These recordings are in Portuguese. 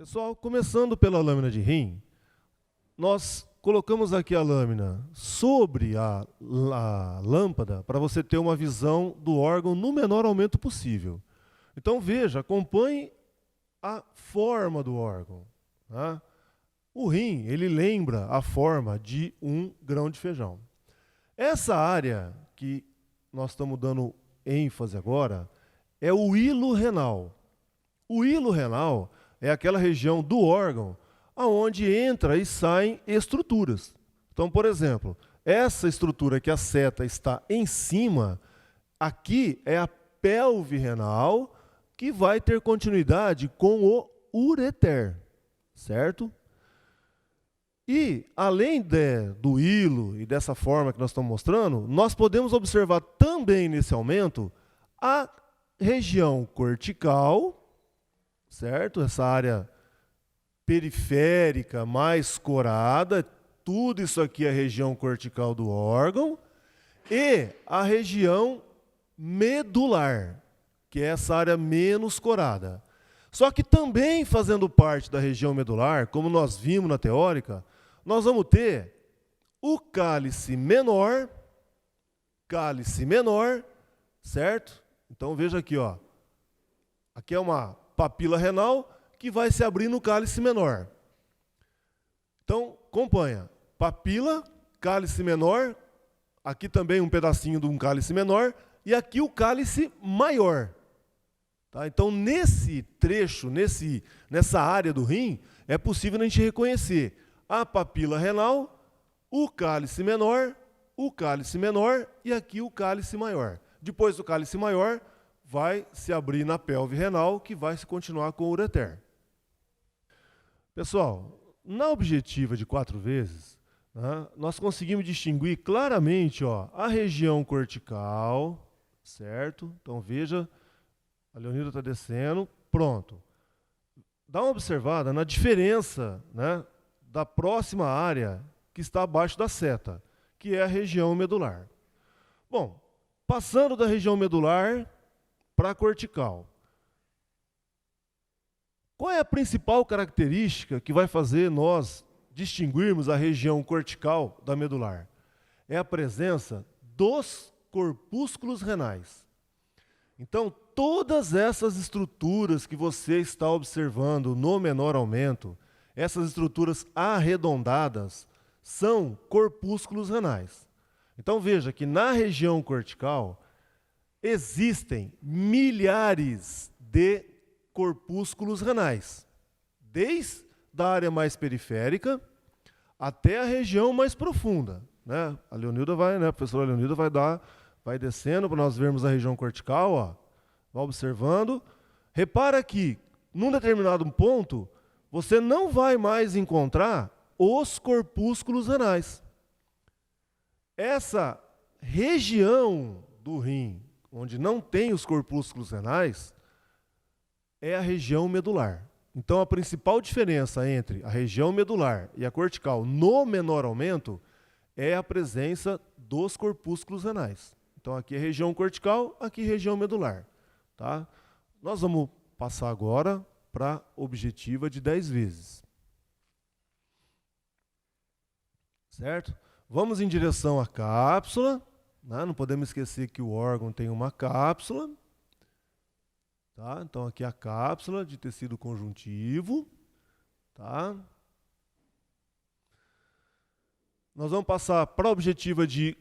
Pessoal, começando pela lâmina de rim, nós colocamos aqui a lâmina sobre a lâmpada para você ter uma visão do órgão no menor aumento possível. Então veja, acompanhe a forma do órgão. Tá? O rim, ele lembra a forma de um grão de feijão. Essa área que nós estamos dando ênfase agora é o hilo renal. O hilo renal é aquela região do órgão onde entra e saem estruturas. Então, por exemplo, essa estrutura que a seta está em cima, aqui é a pelve renal, que vai ter continuidade com o ureter, certo? E, além do hilo e dessa forma que nós estamos mostrando, nós podemos observar também nesse aumento a região cortical, certo? Essa área periférica mais corada, tudo isso aqui é a região cortical do órgão, e a região medular, que é essa área menos corada. Só que também fazendo parte da região medular, como nós vimos na teórica, nós vamos ter o cálice menor, certo? Então veja aqui, ó. Aqui é uma papila renal que vai se abrir no cálice menor. Então, acompanha. Papila, cálice menor, aqui também um pedacinho de um cálice menor, e aqui o cálice maior. Tá? Então, nesse trecho, nessa área do rim, é possível a gente reconhecer a papila renal, o cálice menor e aqui o cálice maior. Depois do cálice maior, vai se abrir na pelve renal, que vai se continuar com o ureter. Pessoal, na objetiva de 4 vezes, né, nós conseguimos distinguir claramente, ó, a região cortical, certo? Então veja, a Leonilda está descendo, pronto. Dá uma observada na diferença, né, da próxima área que está abaixo da seta, que é a região medular. Bom, passando da região medular para a cortical. Qual é a principal característica que vai fazer nós distinguirmos a região cortical da medular? É a presença dos corpúsculos renais. Então, todas essas estruturas que você está observando no menor aumento, essas estruturas arredondadas, são corpúsculos renais. Então, veja que na região cortical existem milhares de corpúsculos renais, desde a área mais periférica até a região mais profunda. Né? A Leonilda vai, né, a professora Leonilda vai descendo para nós vermos a região cortical, ó, vai observando. Repara que, num determinado ponto, você não vai mais encontrar os corpúsculos renais. Essa região do rim, onde não tem os corpúsculos renais, é a região medular. Então, a principal diferença entre a região medular e a cortical no menor aumento é a presença dos corpúsculos renais. Então, aqui é região cortical, aqui é região medular. Tá? Nós vamos passar agora para a objetiva de 10 vezes. Certo? Vamos em direção à cápsula. Né? Não podemos esquecer que o órgão tem uma cápsula. Tá? Então, aqui é a cápsula de tecido conjuntivo. Tá? Nós vamos passar para a objetiva de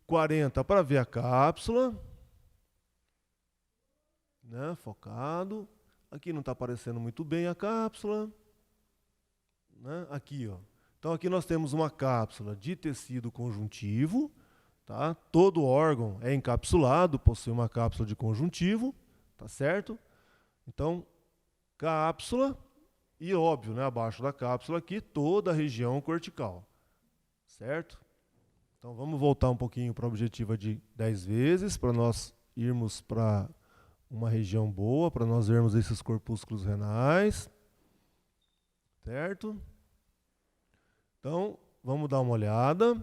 40 para ver a cápsula. Né? Focado. Aqui não está aparecendo muito bem a cápsula. Né? Aqui, ó. Então, aqui nós temos uma cápsula de tecido conjuntivo. Tá? Todo órgão é encapsulado, possui uma cápsula de conjuntivo. Tá certo? Então, cápsula e, óbvio, né, abaixo da cápsula aqui, toda a região cortical. Certo? Então, vamos voltar um pouquinho para a objetiva de 10 vezes, para nós irmos para uma região boa, para nós vermos esses corpúsculos renais. Certo? Então, vamos dar uma olhada.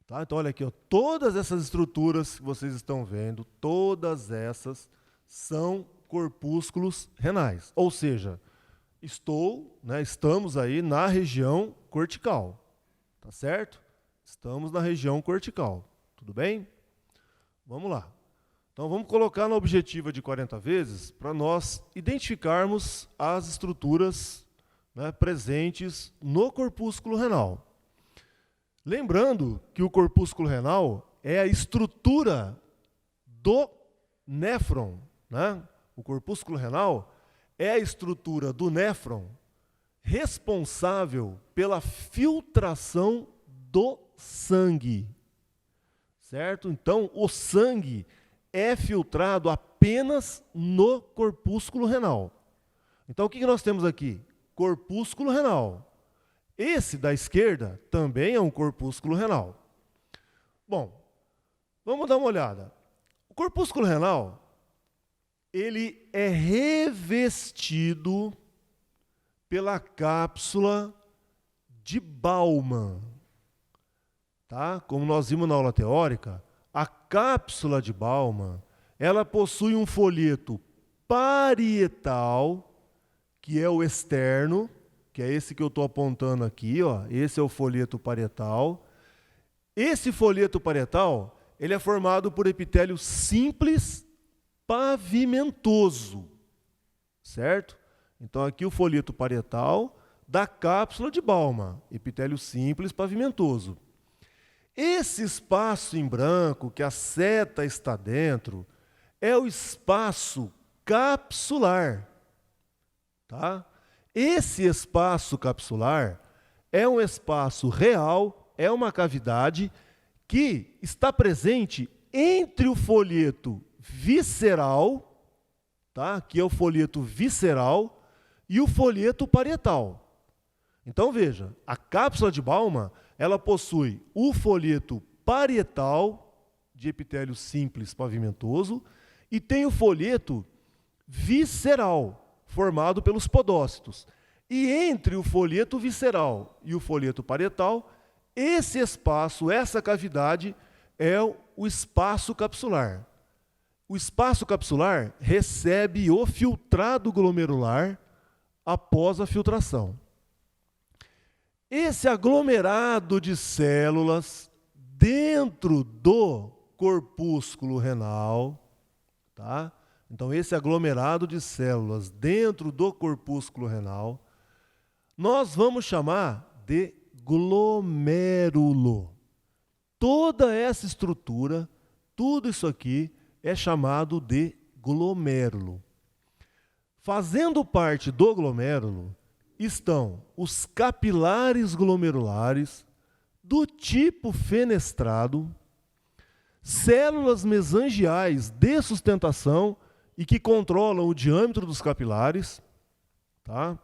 Tá? Então, olha aqui, ó, todas essas estruturas que vocês estão vendo, todas essas são corpúsculos renais. Ou seja, Estamos aí na região cortical, tá certo? Estamos na região cortical, tudo bem? Vamos lá. Então vamos colocar na objetiva de 40 vezes para nós identificarmos as estruturas, né, presentes no corpúsculo renal. Lembrando que o corpúsculo renal é a estrutura do néfron, né? O corpúsculo renal é a estrutura do néfron responsável pela filtração do sangue, certo? Então, o sangue é filtrado apenas no corpúsculo renal. Então, o que nós temos aqui? Corpúsculo renal. Esse da esquerda também é um corpúsculo renal. Bom, vamos dar uma olhada. O corpúsculo renal, ele é revestido pela cápsula de Bowman. Tá? Como nós vimos na aula teórica, a cápsula de Bowman, ela possui um folheto parietal, que é o externo, que é esse que eu estou apontando aqui, ó. Esse é o folheto parietal. Esse folheto parietal, ele é formado por epitélio simples pavimentoso, certo? Então aqui o folheto parietal da cápsula de Bowman, epitélio simples pavimentoso. Esse espaço em branco que a seta está dentro é o espaço capsular, tá? Esse espaço capsular é um espaço real, é uma cavidade que está presente entre o folheto visceral, tá? Que é o folheto visceral, e o folheto parietal. Então veja, a cápsula de Bowman, ela possui o folheto parietal, de epitélio simples pavimentoso, e tem o folheto visceral, formado pelos podócitos. E entre o folheto visceral e o folheto parietal, esse espaço, essa cavidade, é o espaço capsular. O espaço capsular recebe o filtrado glomerular após a filtração. Esse aglomerado de células dentro do corpúsculo renal, tá? Então, esse aglomerado de células dentro do corpúsculo renal, nós vamos chamar de glomérulo. Toda essa estrutura, tudo isso aqui é chamado de glomérulo. Fazendo parte do glomérulo estão os capilares glomerulares do tipo fenestrado, células mesangiais de sustentação e que controlam o diâmetro dos capilares, tá?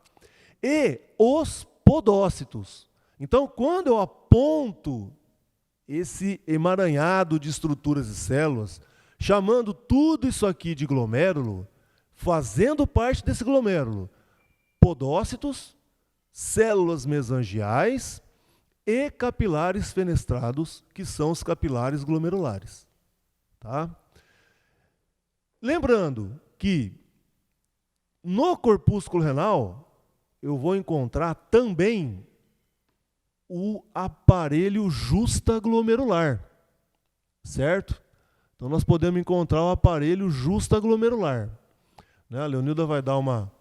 E os podócitos. Então, quando eu aponto esse emaranhado de estruturas e células, chamando tudo isso aqui de glomérulo, fazendo parte desse glomérulo, podócitos, células mesangiais e capilares fenestrados, que são os capilares glomerulares. Tá? Lembrando que no corpúsculo renal eu vou encontrar também o aparelho justaglomerular, certo? Então nós podemos encontrar o aparelho justaglomerular. Né? A Leonilda vai dar uma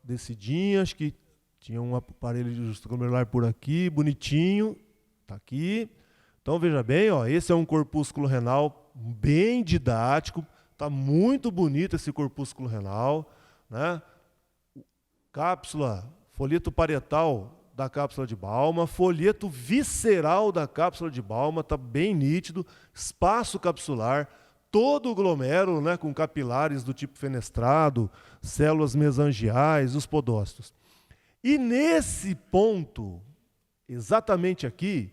descidinha, acho que tinha um aparelho justaglomerular por aqui, bonitinho, está aqui. Então veja bem, ó, esse é um corpúsculo renal bem didático, está muito bonito esse corpúsculo renal, né? Cápsula, folheto parietal da cápsula de Bowman, folheto visceral da cápsula de Bowman, está bem nítido, espaço capsular, todo o glomérulo, né, com capilares do tipo fenestrado, células mesangiais, os podócitos. E nesse ponto, exatamente aqui,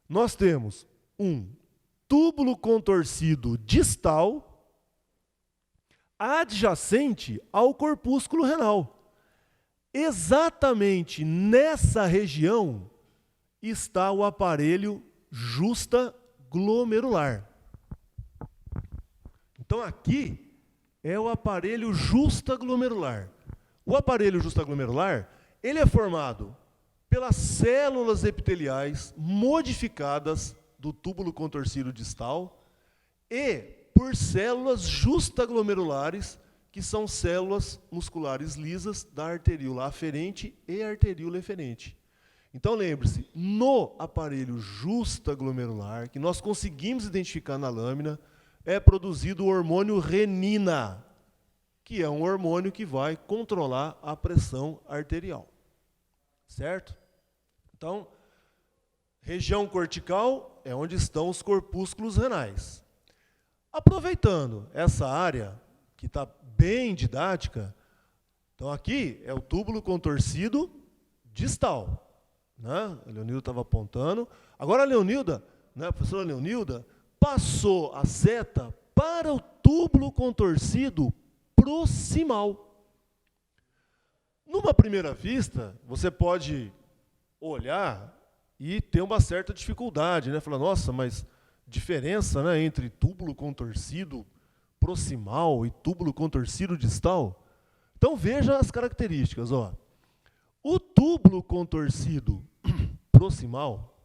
nós temos um túbulo contorcido distal adjacente ao corpúsculo renal. Exatamente nessa região está o aparelho justaglomerular. Então aqui é o aparelho justaglomerular. O aparelho justaglomerular, ele é formado pelas células epiteliais modificadas do túbulo contorcido distal e por células justaglomerulares, que são células musculares lisas da arteríola aferente e arteríola eferente. Então, lembre-se, no aparelho justaglomerular, que nós conseguimos identificar na lâmina, é produzido o hormônio renina, que é um hormônio que vai controlar a pressão arterial. Certo? Então, região cortical é onde estão os corpúsculos renais. Aproveitando essa área, que está bem didática, então aqui é o túbulo contorcido distal. Né? A Leonilda estava apontando. Agora a Leonilda, né, a professora Leonilda, passou a seta para o túbulo contorcido proximal. Numa primeira vista, você pode olhar e ter uma certa dificuldade, né? Falar, nossa, mas diferença, né, entre túbulo contorcido proximal e túbulo contorcido distal? Então veja as características. Ó. O túbulo contorcido proximal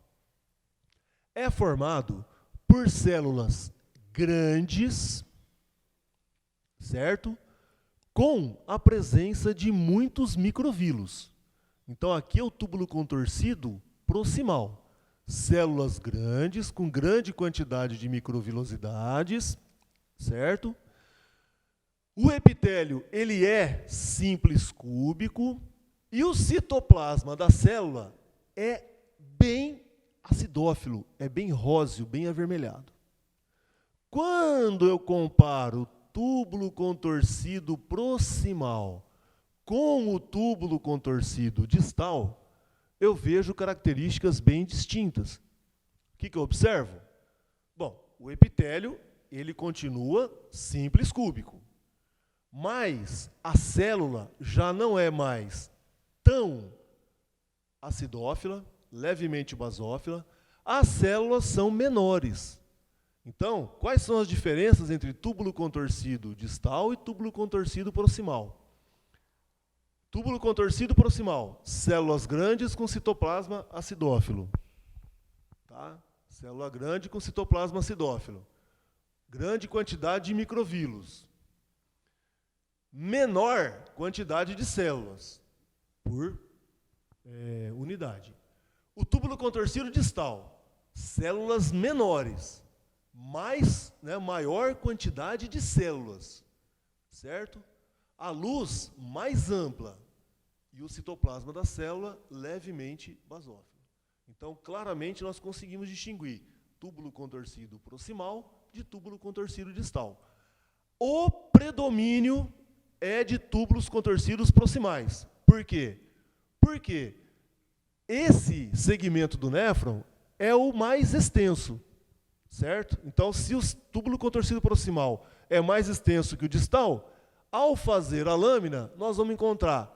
é formado por células grandes, certo? Com a presença de muitos microvílos. Então, aqui é o túbulo contorcido proximal. Células grandes, com grande quantidade de microvilosidades, certo? O epitélio, ele é simples cúbico, e o citoplasma da célula é bem acidófilo, é bem róseo, bem avermelhado. Quando eu comparo túbulo contorcido proximal com o túbulo contorcido distal, eu vejo características bem distintas. O que eu observo? Bom, o epitélio, ele continua simples cúbico, mas a célula já não é mais tão acidófila, levemente basófila, as células são menores. Então, quais são as diferenças entre túbulo contorcido distal e túbulo contorcido proximal? Túbulo contorcido proximal, células grandes com citoplasma acidófilo. Tá? Célula grande com citoplasma acidófilo. Grande quantidade de microvílos. Menor quantidade de células por unidade. O túbulo contorcido distal, células menores, maior quantidade de células, certo? A luz mais ampla e o citoplasma da célula levemente basófilo. Então, claramente, nós conseguimos distinguir túbulo contorcido proximal de túbulo contorcido distal. O predomínio é de túbulos contorcidos proximais. Por quê? Porque esse segmento do néfron é o mais extenso, certo? Então, se o túbulo contorcido proximal é mais extenso que o distal, ao fazer a lâmina, nós vamos encontrar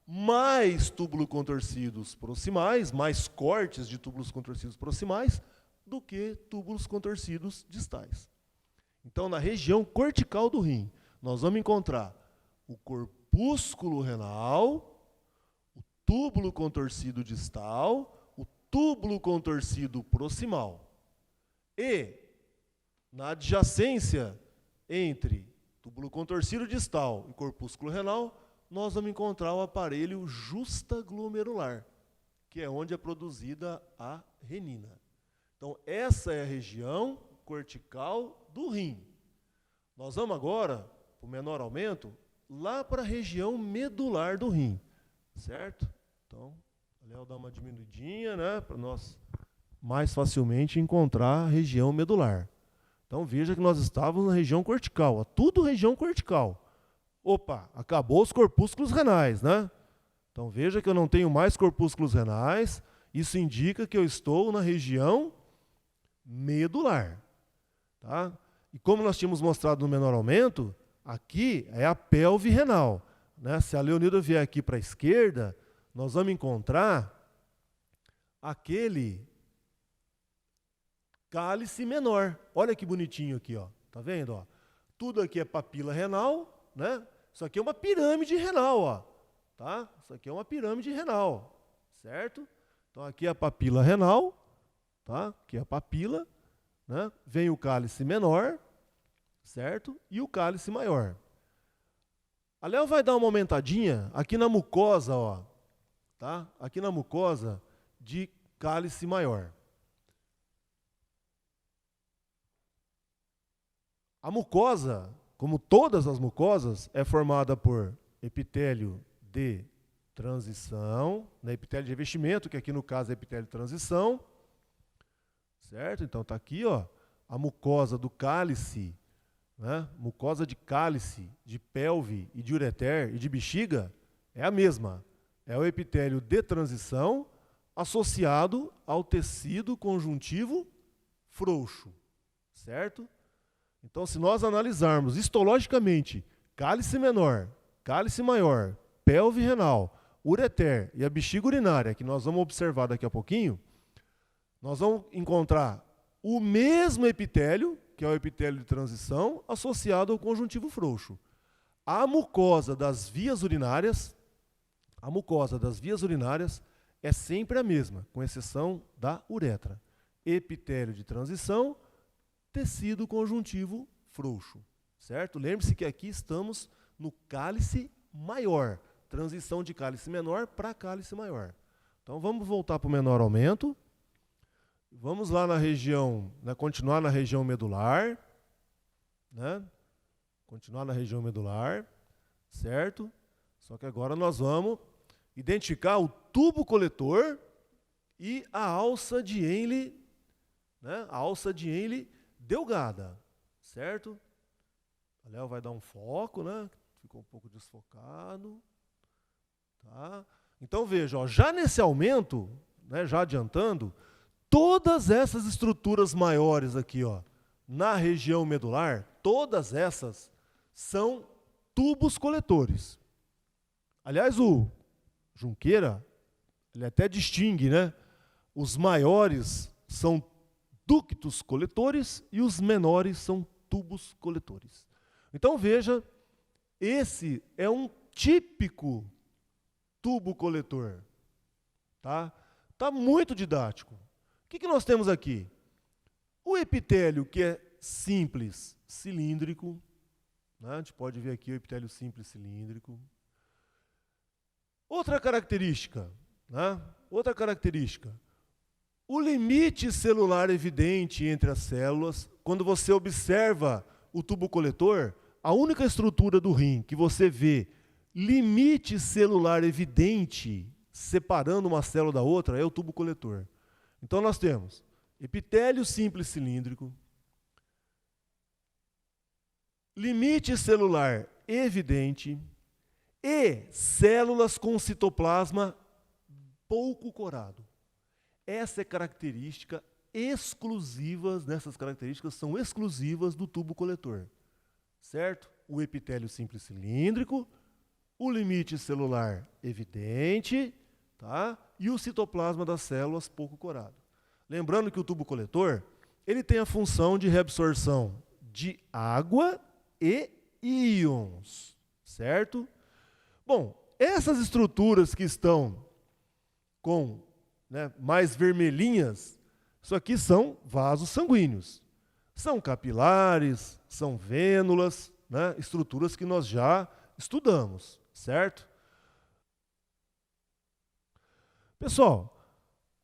mais túbulos contorcidos proximais, mais cortes de túbulos contorcidos proximais, do que túbulos contorcidos distais. Então, na região cortical do rim, nós vamos encontrar o corpúsculo renal, o túbulo contorcido distal, o túbulo contorcido proximal. E, na adjacência entre túbulo contorcido distal e corpúsculo renal, nós vamos encontrar o aparelho justaglomerular, que é onde é produzida a renina. Então, essa é a região cortical do rim. Nós vamos agora, para o menor aumento, lá para a região medular do rim, certo? Então, a Léo dá uma diminuidinha, né, para nós mais facilmente encontrar a região medular. Então, veja que nós estávamos na região cortical, ó, tudo região cortical. Opa, acabou os corpúsculos renais, né? Então, veja que eu não tenho mais corpúsculos renais, isso indica que eu estou na região medular. Tá? E como nós tínhamos mostrado no menor aumento, aqui é a pelve renal. Né? Se a Leonilda vier aqui para a esquerda, nós vamos encontrar aquele cálice menor. Olha que bonitinho aqui, ó. Tá vendo? Ó? Tudo aqui é papila renal, né? Isso aqui é uma pirâmide renal, ó. tá? Isso aqui é uma pirâmide renal, certo? Então aqui é a papila renal, tá? Aqui é a papila, né? Vem o cálice menor, certo? E o cálice maior. A Léo vai dar uma aumentadinha aqui na mucosa, ó, tá? Aqui na mucosa de cálice maior. A mucosa, como todas as mucosas, é formada por epitélio de transição, né? Epitélio de revestimento, que aqui no caso é epitélio de transição, certo? Então está aqui, ó, a mucosa do cálice, né? Mucosa de cálice, de pelve e de ureter e de bexiga é a mesma. É o epitélio de transição associado ao tecido conjuntivo frouxo, certo? Então, se nós analisarmos histologicamente cálice menor, cálice maior, pelve renal, ureter e a bexiga urinária, que nós vamos observar daqui a pouquinho, nós vamos encontrar o mesmo epitélio, que é o epitélio de transição, associado ao conjuntivo frouxo. A mucosa das vias urinárias é sempre a mesma, com exceção da uretra. Epitélio de transição, tecido conjuntivo frouxo, certo? Lembre-se que aqui estamos no cálice maior, transição de cálice menor para cálice maior. Então vamos voltar para o menor aumento. Vamos lá na região, né, continuar na região medular, né? Continuar na região medular, certo? Só que agora nós vamos identificar o tubo coletor e a alça de Henle, né? A alça de Henle delgada, certo? A Léo vai dar um foco, né? Ficou um pouco desfocado. Tá? Então veja, ó, já nesse aumento, né, já adiantando, todas essas estruturas maiores aqui, ó, na região medular, todas essas são tubos coletores. Aliás, o Junqueira, ele até distingue, né? Os maiores são ductos coletores e os menores são tubos coletores. Então veja, esse é um típico tubo coletor. Tá? Tá muito didático. O que nós temos aqui? O epitélio, que é simples, cilíndrico, né? A gente pode ver aqui o epitélio simples cilíndrico. Outra característica, né? Outra característica. O limite celular evidente entre as células, quando você observa o tubo coletor, a única estrutura do rim que você vê limite celular evidente separando uma célula da outra é o tubo coletor. Então nós temos epitélio simples cilíndrico, limite celular evidente e células com citoplasma pouco corado. Essa é característica exclusiva, nessas características são exclusivas do tubo coletor, certo? O epitélio simples cilíndrico, o limite celular evidente, tá? E o citoplasma das células pouco corado. Lembrando que o tubo coletor, ele tem a função de reabsorção de água e íons, certo? Bom, essas estruturas que estão com, né, mais vermelhinhas, isso aqui são vasos sanguíneos. São capilares, são vênulas, né, estruturas que nós já estudamos, certo? Pessoal,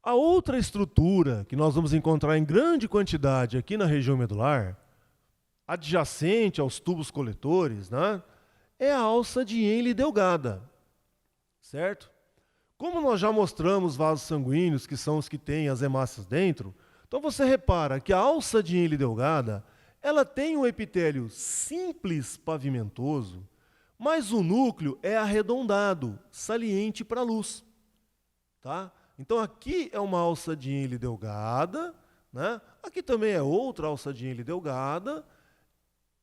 a outra estrutura que nós vamos encontrar em grande quantidade aqui na região medular, adjacente aos tubos coletores, né, é a alça de Henle delgada, certo? Como nós já mostramos vasos sanguíneos, que são os que têm as hemácias dentro, então você repara que a alça de Henle delgada, ela tem um epitélio simples pavimentoso, mas o núcleo é arredondado, saliente para a luz. Tá? Então aqui é uma alça de Henle delgada, né? Aqui também é outra alça de Henle delgada.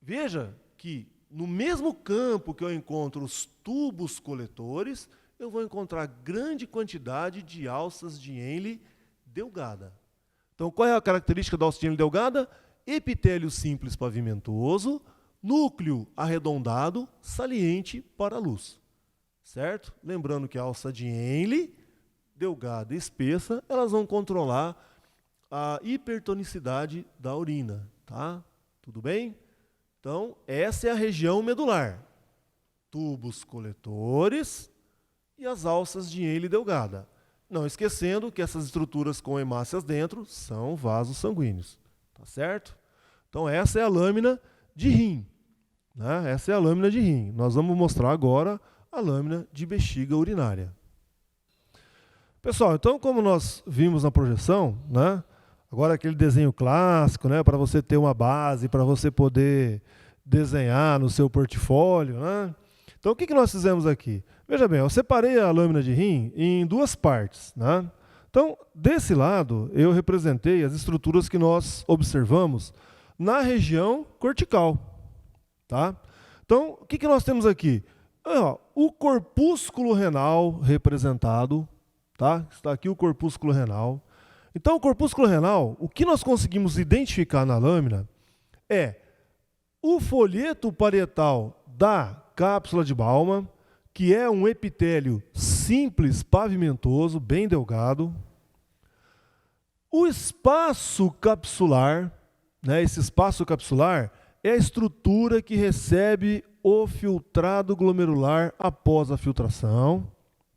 Veja que no mesmo campo que eu encontro os tubos coletores, eu vou encontrar grande quantidade de alças de Henle delgada. Então, qual é a característica da alça de Henle delgada? Epitélio simples pavimentoso, núcleo arredondado, saliente para a luz. certo? Lembrando que a alça de Henle, delgada e espessa, elas vão controlar a hipertonicidade da urina, tá? Tudo bem? Então, essa é a região medular. Tubos coletores e as alças de Henle delgada. Não esquecendo que essas estruturas com hemácias dentro são vasos sanguíneos, tá certo? Então, essa é a lâmina de rim, né? Essa é a lâmina de rim. Nós vamos mostrar agora a lâmina de bexiga urinária. Pessoal, então como nós vimos na projeção, né? Agora aquele desenho clássico, né? Para você ter uma base, para você poder desenhar no seu portfólio, né? Então o que nós fizemos aqui? Veja bem, eu separei a lâmina de rim em duas partes, né? Então, desse lado, eu representei as estruturas que nós observamos na região cortical, tá? Então, o que nós temos aqui? O corpúsculo renal representado, tá? Está aqui o corpúsculo renal. Então, o corpúsculo renal, o que nós conseguimos identificar na lâmina é o folheto parietal da cápsula de Baumann, que é um epitélio simples, pavimentoso, bem delgado. O espaço capsular, né? Esse espaço capsular é a estrutura que recebe o filtrado glomerular após a filtração,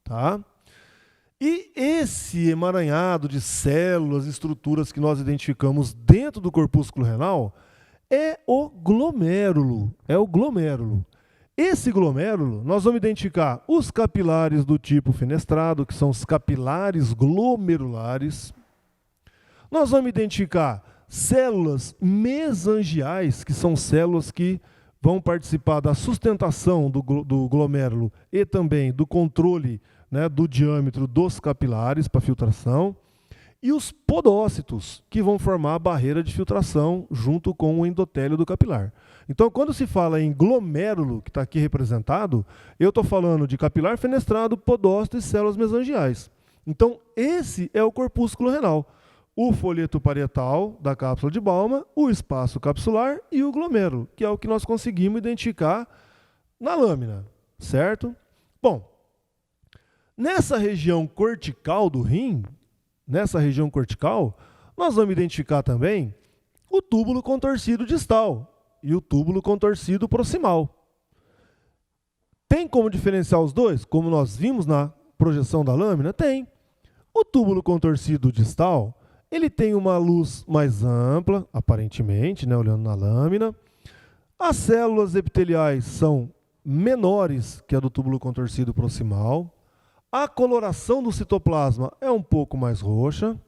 tá? E esse emaranhado de células, estruturas que nós identificamos dentro do corpúsculo renal é o glomérulo, Esse glomérulo, nós vamos identificar os capilares do tipo fenestrado, que são os capilares glomerulares. Nós vamos identificar células mesangiais, que são células que vão participar da sustentação do glomérulo e também do controle, né, do diâmetro dos capilares para filtração. E os podócitos, que vão formar a barreira de filtração junto com o endotélio do capilar. Então, quando se fala em glomérulo, que está aqui representado, eu estou falando de capilar fenestrado, podócito e células mesangiais. Então, esse é o corpúsculo renal. O folheto parietal da cápsula de Baumann, o espaço capsular e o glomérulo, que é o que nós conseguimos identificar na lâmina, certo? Bom, nessa região cortical do rim, nós vamos identificar também o túbulo contorcido distal e o túbulo contorcido proximal. Tem como diferenciar os dois, como nós vimos na projeção da lâmina? Tem. O túbulo contorcido distal, ele tem uma luz mais ampla, aparentemente, né, olhando na lâmina. As células epiteliais são menores que a do túbulo contorcido proximal. A coloração do citoplasma é um pouco mais roxa.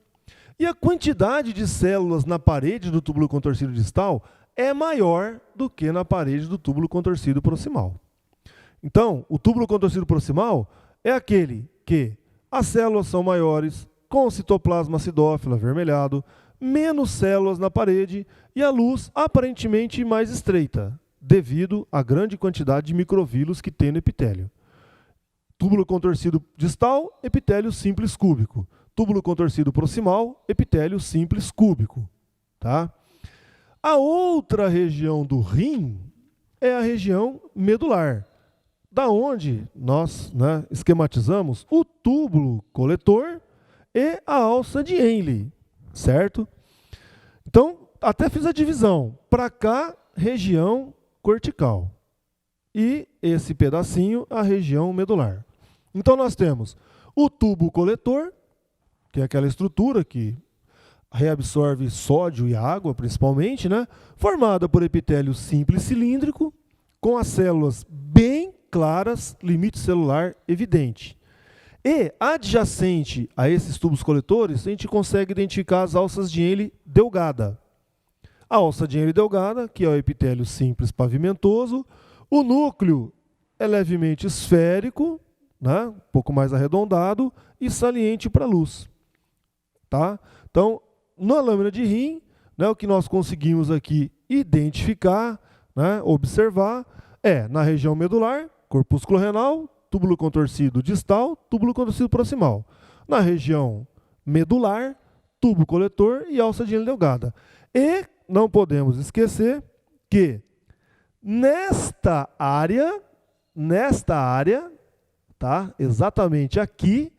E a quantidade de células na parede do túbulo contorcido distal é maior do que na parede do túbulo contorcido proximal. Então, o túbulo contorcido proximal é aquele que as células são maiores, com citoplasma acidófilo avermelhado, menos células na parede e a luz aparentemente mais estreita, devido à grande quantidade de microvírus que tem no epitélio. Túbulo contorcido distal, epitélio simples cúbico. Túbulo contorcido proximal, epitélio simples cúbico. Tá? A outra região do rim é a região medular, da onde nós, né, esquematizamos o túbulo coletor e a alça de Henle, certo? Então, até fiz a divisão. Para cá, região cortical. E esse pedacinho, a região medular. Então, nós temos o tubo coletor, que é aquela estrutura que reabsorve sódio e água, principalmente, né? Formada por epitélio simples cilíndrico, com as células bem claras, limite celular evidente. E, adjacente a esses tubos coletores, a gente consegue identificar as alças de Henle delgada. A alça de Henle delgada, que é o epitélio simples pavimentoso. O núcleo é levemente esférico, né? Um pouco mais arredondado e saliente para a luz. Tá? Então, na lâmina de rim, né, o que nós conseguimos aqui identificar, né, observar, é na região medular, corpúsculo renal, túbulo contorcido distal, túbulo contorcido proximal. Na região medular, tubo coletor e alça de Henle delgada. E não podemos esquecer que nesta área, tá? Exatamente aqui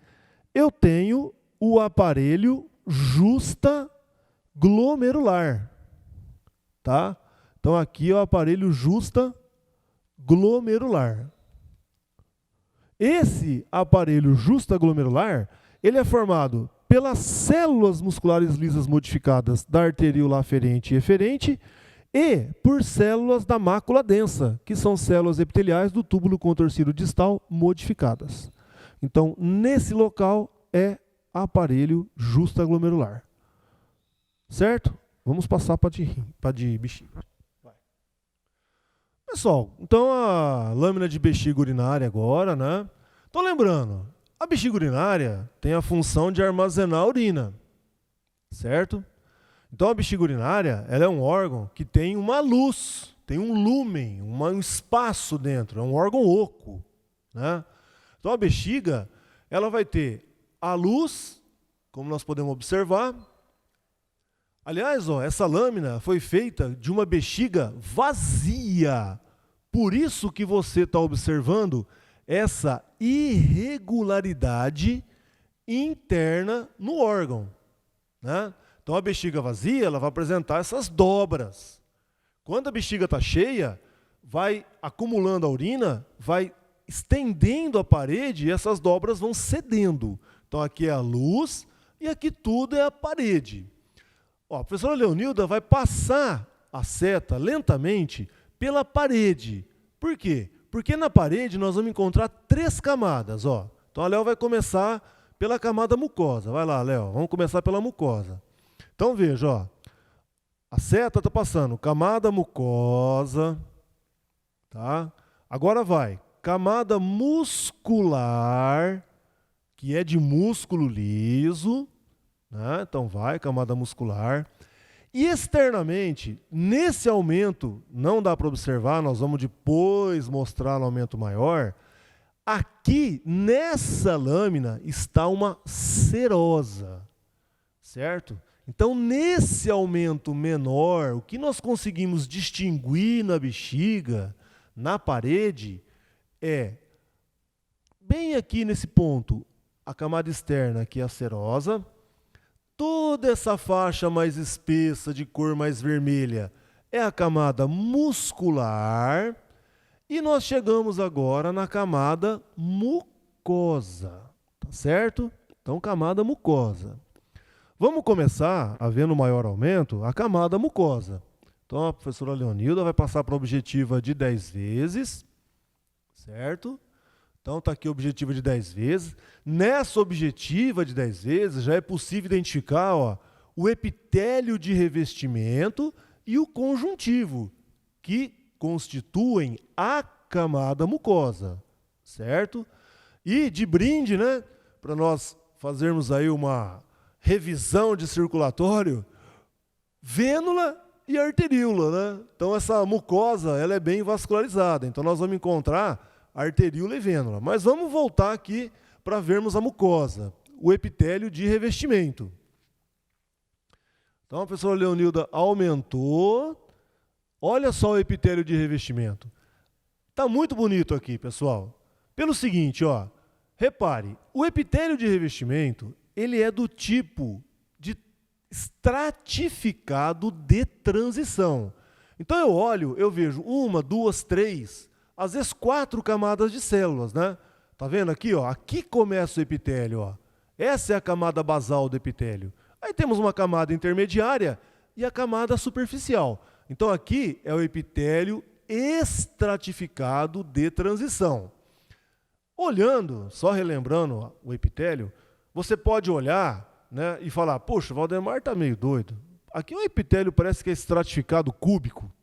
eu tenho o aparelho justaglomerular, tá? Então aqui é o aparelho justaglomerular. Esse aparelho justaglomerular, ele é formado pelas células musculares lisas modificadas da arteríola aferente e eferente e por células da mácula densa, que são células epiteliais do túbulo contorcido distal modificadas. Então, nesse local é aparelho justaglomerular. Certo? Vamos passar para de bexiga. Pessoal, então a lâmina de bexiga urinária agora, né? Então lembrando, a bexiga urinária tem a função de armazenar a urina, certo? Então a bexiga urinária, ela é um órgão que tem uma luz, tem um lúmen, um espaço dentro, é um órgão oco, né? Então a bexiga, ela vai ter a luz, como nós podemos observar. Aliás, ó, essa lâmina foi feita de uma bexiga vazia. Por isso que você está observando essa irregularidade interna no órgão, né? Então a bexiga vazia, ela vai apresentar essas dobras. Quando a bexiga está cheia, vai acumulando a urina, vai estendendo a parede e essas dobras vão cedendo. Então aqui é a luz e aqui tudo é a parede. Ó, a professora Leonilda vai passar a seta lentamente pela parede. Por quê? Porque na parede nós vamos encontrar 3 camadas. Ó. Então a Léo vai começar pela camada mucosa. Vai lá, Léo, vamos começar pela mucosa. Então veja, ó, a seta está passando camada mucosa, tá? Agora vai, camada muscular, que é de músculo liso, né? Então vai, camada muscular. E externamente, nesse aumento, não dá para observar, nós vamos depois mostrar no aumento maior. Aqui, nessa lâmina, está uma serosa, certo? Então, nesse aumento menor, o que nós conseguimos distinguir na bexiga, na parede, é, bem aqui nesse ponto, a camada externa, que é a serosa. Toda essa faixa mais espessa, de cor mais vermelha, é a camada muscular. E nós chegamos agora na camada mucosa, tá certo? Então, camada mucosa. Vamos começar a ver no maior aumento a camada mucosa. Então, a professora Leonilda vai passar para a objetiva de 10 vezes, certo? Então, está aqui a objetiva de 10 vezes. Nessa objetiva de 10 vezes, já é possível identificar, ó, o epitélio de revestimento e o conjuntivo, que constituem a camada mucosa, certo? E de brinde, né, para nós fazermos aí uma revisão de circulatório, vênula e arteríola, né? Então essa mucosa, ela é bem vascularizada. Então nós vamos encontrar arteríola e vênula. Mas vamos voltar aqui para vermos a mucosa, o epitélio de revestimento. Então a professora Leonilda aumentou. Olha só o epitélio de revestimento. Está muito bonito aqui, pessoal. Pelo seguinte, ó, repare, o epitélio de revestimento, ele é do tipo de estratificado de transição. Então eu olho, eu vejo 1, 2, 3, às vezes 4 camadas de células, né? Tá vendo aqui, ó? Aqui começa o epitélio, ó. Essa é a camada basal do epitélio. Aí temos uma camada intermediária e a camada superficial. Então aqui é o epitélio estratificado de transição. Olhando, só relembrando o epitélio, você pode olhar, né, e falar, poxa, o Valdemar está meio doido. Aqui o epitélio parece que é estratificado cúbico.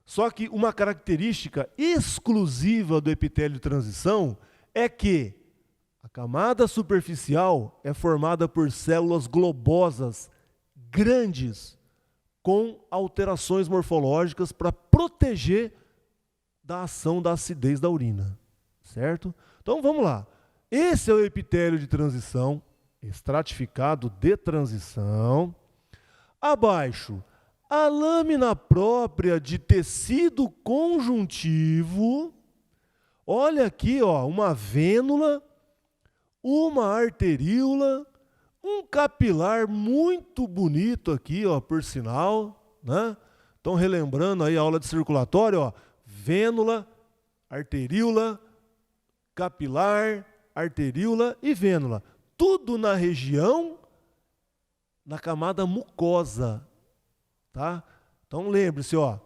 Só que uma característica exclusiva do epitélio de transição é que a camada superficial é formada por células globosas grandes, com alterações morfológicas para proteger da ação da acidez da urina, certo? Então vamos lá. Esse é o epitélio de transição, estratificado de transição. Abaixo, a lâmina própria de tecido conjuntivo. Olha aqui, ó, uma vênula, uma arteríola, um capilar muito bonito aqui, ó, por sinal, né? Estão relembrando aí a aula de circulatório, ó, vênula, arteríola, capilar, arteríola e vênula. Tudo na região, na camada mucosa, tá? Então lembre-se, ó,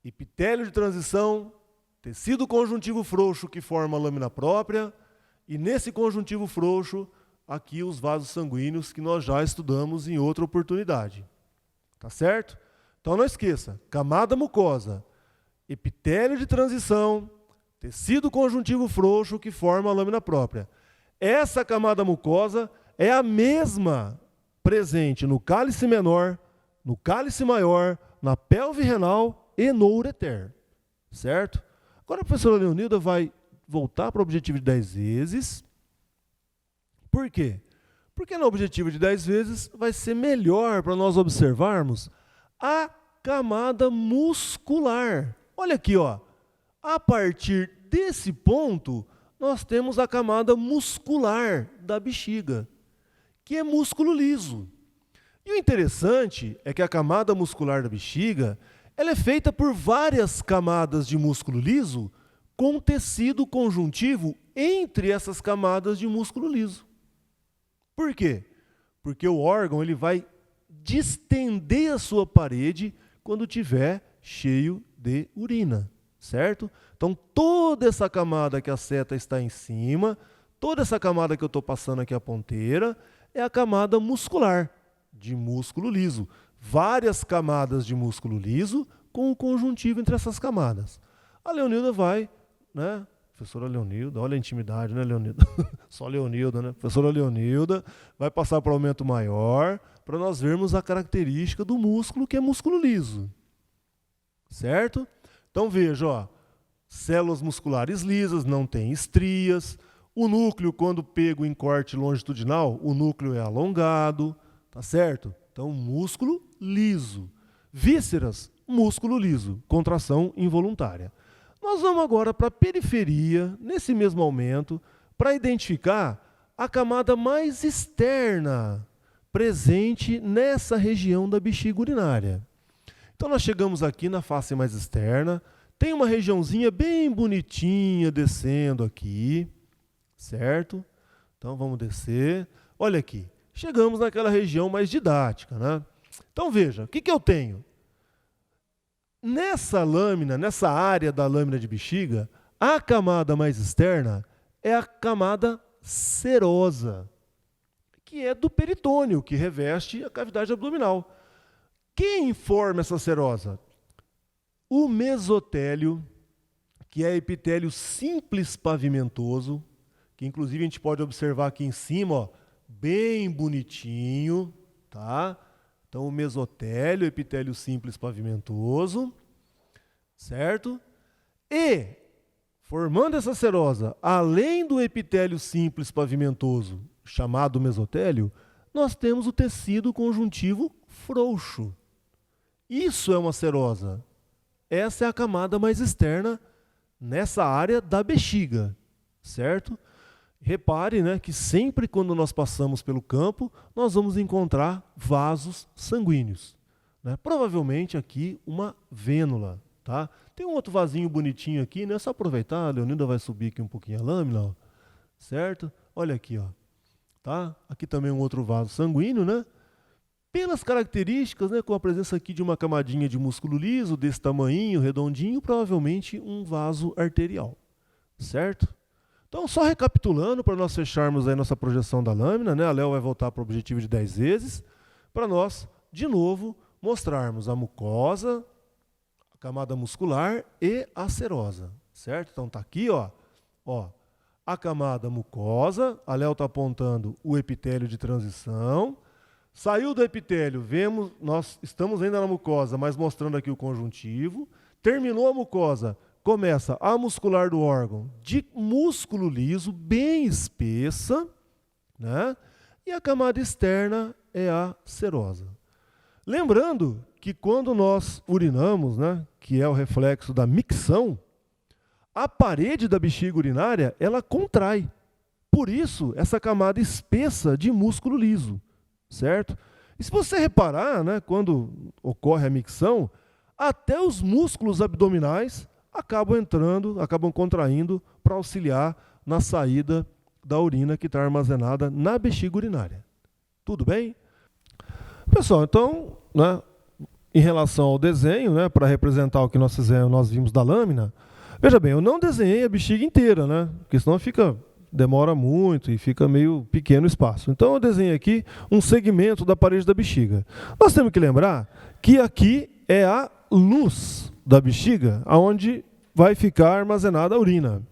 epitélio de transição, tecido conjuntivo frouxo que forma a lâmina própria, e nesse conjuntivo frouxo, aqui os vasos sanguíneos que nós já estudamos em outra oportunidade. Tá certo? Então não esqueça, camada mucosa, epitélio de transição, tecido conjuntivo frouxo que forma a lâmina própria. Essa camada mucosa é a mesma presente no cálice menor, no cálice maior, na pelve renal e no ureter. Certo? Agora a professora Leonilda vai voltar para o objetivo de 10 vezes. Por quê? Porque no objetivo de 10 vezes vai ser melhor para nós observarmos a camada muscular. Olha aqui, ó. A partir desse ponto, nós temos a camada muscular da bexiga, que é músculo liso. E o interessante é que a camada muscular da bexiga, ela é feita por várias camadas de músculo liso com tecido conjuntivo entre essas camadas de músculo liso. Por quê? Porque o órgão ele vai distender a sua parede quando tiver cheio de urina, certo? Então, toda essa camada que a seta está em cima, toda essa camada que eu estou passando aqui a ponteira, é a camada muscular, de músculo liso. Várias camadas de músculo liso com o conjuntivo entre essas camadas. A Leonilda vai, né? Professora Leonilda, olha a intimidade, né, Leonilda? Só Leonilda, né? Professora Leonilda vai passar para o aumento maior para nós vermos a característica do músculo, que é músculo liso. Certo? Então veja, ó, células musculares lisas, não tem estrias. O núcleo, quando pego em corte longitudinal, o núcleo é alongado, tá certo? Então, músculo liso. Vísceras, músculo liso, contração involuntária. Nós vamos agora para a periferia, nesse mesmo aumento, para identificar a camada mais externa presente nessa região da bexiga urinária. Então nós chegamos aqui na face mais externa, tem uma regiãozinha bem bonitinha descendo aqui, certo? Então vamos descer. Olha aqui, chegamos naquela região mais didática, né? Então veja, o que eu tenho? Nessa lâmina, nessa área da lâmina de bexiga, a camada mais externa é a camada serosa, que é do peritônio, que reveste a cavidade abdominal. Quem forma essa serosa? O mesotélio, que é epitélio simples pavimentoso, que inclusive a gente pode observar aqui em cima, ó, bem bonitinho, tá? Então, o mesotélio, epitélio simples pavimentoso, certo? E, formando essa serosa, além do epitélio simples pavimentoso, chamado mesotélio, nós temos o tecido conjuntivo frouxo. Isso é uma serosa. Essa é a camada mais externa nessa área da bexiga, certo? Repare, né, que sempre quando nós passamos pelo campo, nós vamos encontrar vasos sanguíneos, né? Provavelmente aqui uma vênula, tá? Tem um outro vasinho bonitinho aqui, né? É só aproveitar, a Leonilda vai subir aqui um pouquinho a lâmina, ó, certo? Olha aqui, ó, tá? Aqui também um outro vaso sanguíneo, né? Pelas características, né, com a presença aqui de uma camadinha de músculo liso, desse tamanhinho, redondinho, provavelmente um vaso arterial, certo? Então, só recapitulando, para nós fecharmos aí nossa projeção da lâmina, né? A Léo vai voltar para o objetivo de 10 vezes, para nós, de novo, mostrarmos a mucosa, a camada muscular e a serosa, certo? Então, está aqui, ó, a camada mucosa, a Léo está apontando o epitélio de transição. Saiu do epitélio, vemos, nós estamos ainda na mucosa, mas mostrando aqui o conjuntivo. Terminou a mucosa, começa a muscular do órgão de músculo liso, bem espessa, né? E a camada externa é a serosa. Lembrando que quando nós urinamos, né, que é o reflexo da micção, a parede da bexiga urinária, ela contrai. Por isso, essa camada espessa de músculo liso, certo? E se você reparar, né, quando ocorre a micção, até os músculos abdominais acabam contraindo para auxiliar na saída da urina que está armazenada na bexiga urinária. Tudo bem? Pessoal, então, né, em relação ao desenho, né, para representar o que nós vimos da lâmina, veja bem, eu não desenhei a bexiga inteira, né, porque senão demora muito e fica meio pequeno o espaço. Então eu desenhei aqui um segmento da parede da bexiga. Nós temos que lembrar que aqui é a luz da bexiga, onde vai ficar armazenada a urina.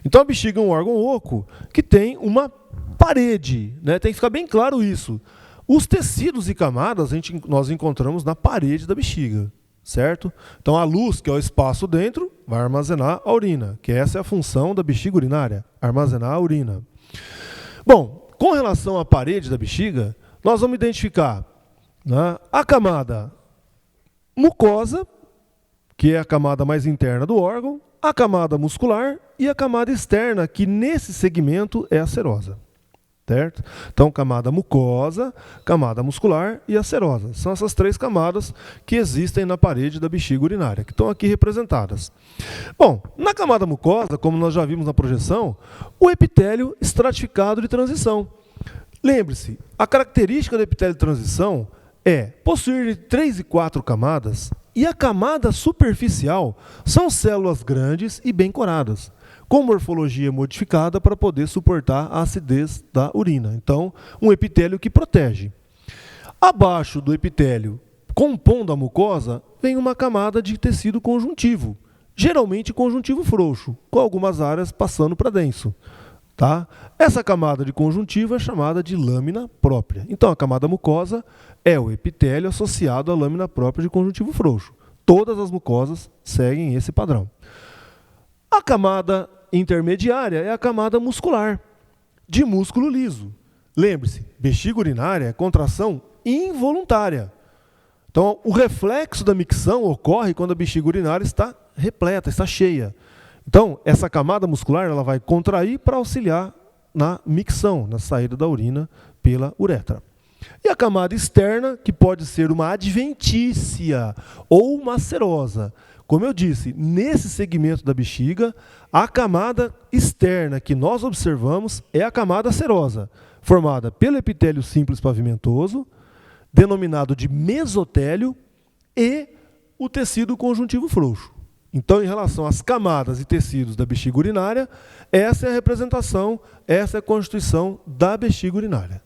Então a bexiga é um órgão oco que tem uma parede, né? Tem que ficar bem claro isso. Os tecidos e camadas nós encontramos na parede da bexiga, certo? Então a luz, que é o espaço dentro, vai armazenar a urina, que essa é a função da bexiga urinária, armazenar a urina. Bom, com relação à parede da bexiga, nós vamos identificar, né, a camada mucosa, que é a camada mais interna do órgão, a camada muscular e a camada externa, que nesse segmento é a serosa. Certo? Então, camada mucosa, camada muscular e a serosa. São essas três camadas que existem na parede da bexiga urinária, que estão aqui representadas. Bom, na camada mucosa, como nós já vimos na projeção, o epitélio estratificado de transição. Lembre-se, a característica do epitélio de transição é possuir 3 e 4 camadas, e a camada superficial são células grandes e bem coradas, com morfologia modificada para poder suportar a acidez da urina. Então, um epitélio que protege. Abaixo do epitélio, compondo a mucosa, vem uma camada de tecido conjuntivo, geralmente conjuntivo frouxo, com algumas áreas passando para denso. Tá? Essa camada de conjuntivo é chamada de lâmina própria. Então, a camada mucosa é o epitélio associado à lâmina própria de conjuntivo frouxo. Todas as mucosas seguem esse padrão. A camada intermediária é a camada muscular, de músculo liso. Lembre-se, bexiga urinária é contração involuntária. Então, o reflexo da micção ocorre quando a bexiga urinária está repleta, está cheia. Então, essa camada muscular ela vai contrair para auxiliar na micção, na saída da urina pela uretra. E a camada externa, que pode ser uma adventícia ou uma serosa. Como eu disse, nesse segmento da bexiga, a camada externa que nós observamos é a camada serosa, formada pelo epitélio simples pavimentoso, denominado de mesotélio, e o tecido conjuntivo frouxo. Então, em relação às camadas e tecidos da bexiga urinária, essa é a representação, essa é a constituição da bexiga urinária.